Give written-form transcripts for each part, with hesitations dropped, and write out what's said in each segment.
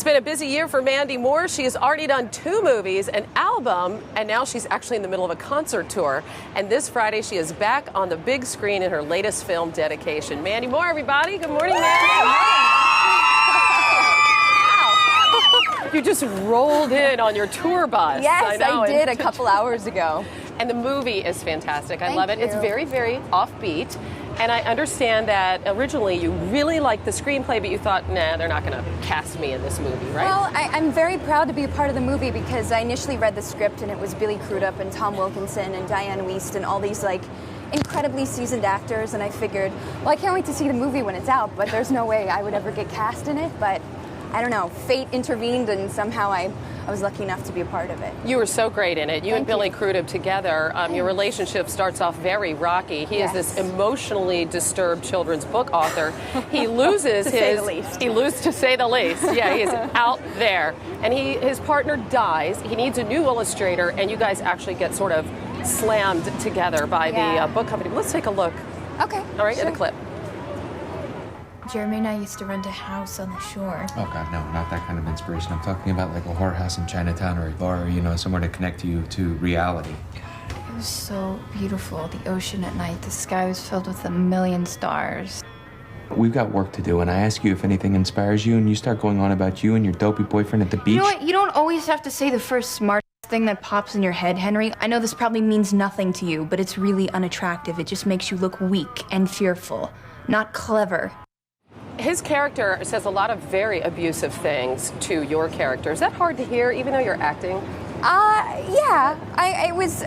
It's been a busy year for Mandy Moore. She has already done 2 movies, an album, and now she's actually in the middle of a concert tour. And this Friday, she is back on the big screen in her latest film, Dedication. Mandy Moore, everybody. Good morning, Mandy. You just rolled in on your tour bus. Yes, I did a couple hours ago. And the movie is fantastic. I love it. Thank It's you. very, very offbeat. And I understand that originally you really liked the screenplay, but you thought, nah, they're not going to cast me in this movie, right? Well, I'm very proud to be a part of the movie because I initially read the script and it was Billy Crudup and Tom Wilkinson and Diane Wiest and all these incredibly seasoned actors, and I figured, well, I can't wait to see the movie when it's out, but there's no way I would ever get cast in it. But I don't know, fate intervened and somehow I was lucky enough to be a part of it. You were so great in it. You and Billy Crudup together, your relationship starts off very rocky. He is this emotionally disturbed children's book author. He loses to say the least. He loses, to say the least. Yeah, he is out there. And his partner dies. He needs a new illustrator, and you guys actually get sort of slammed together by the book company. Let's take a look. Okay. All right, sure. at the clip. Jeremy and I used to rent a house on the shore. Oh God, no, not that kind of inspiration. I'm talking about like a whorehouse in Chinatown or a bar, you know, somewhere to connect you to reality. It was so beautiful. The ocean at night, the sky was filled with 1,000,000 stars. We've got work to do, and I ask you if anything inspires you, and you start going on about you and your dopey boyfriend at the beach. You know what? You don't always have to say the first smart thing that pops in your head, Henry. I know this probably means nothing to you, but it's really unattractive. It just makes you look weak and fearful, not clever. His character says a lot of very abusive things to your character. Is that hard to hear, even though you're acting? Yeah. It was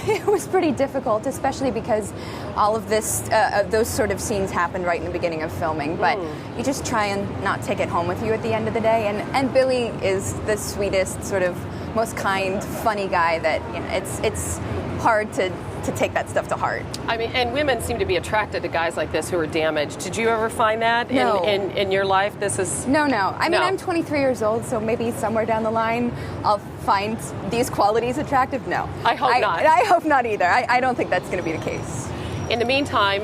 it was pretty difficult, especially because all of those sort of scenes happened right in the beginning of filming. But you just try and not take it home with you at the end of the day. And Billy is the sweetest, sort of most kind, funny guy that, you know, it's hard to take that stuff to heart. I mean, and women seem to be attracted to guys like this who are damaged. Did you ever find that in your life? This is No. I mean, I'm 23 years old, so maybe somewhere down the line I'll find these qualities attractive. No. I hope not. I hope not either. I don't think that's going to be the case. In the meantime,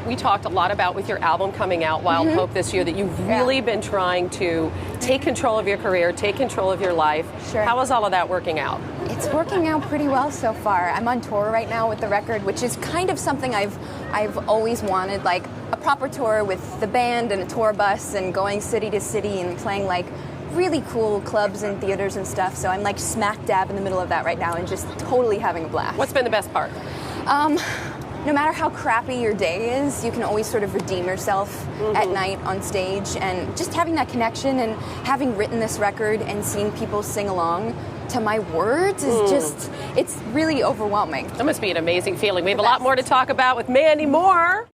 we talked a lot about with your album coming out, Wild Hope, this year, that you've really been trying to take control of your career, take control of your life. Sure. How is all of that working out? It's working out pretty well so far. I'm on tour right now with the record, which is kind of something I've always wanted, like a proper tour with the band and a tour bus and going city to city and playing like really cool clubs and theaters and stuff. So I'm like smack dab in the middle of that right now and just totally having a blast. What's been the best part? No matter how crappy your day is, you can always sort of redeem yourself at night on stage, and just having that connection and having written this record and seeing people sing along to my words is just, it's really overwhelming. That must be an amazing feeling. We have a lot more to talk about with Mandy Moore.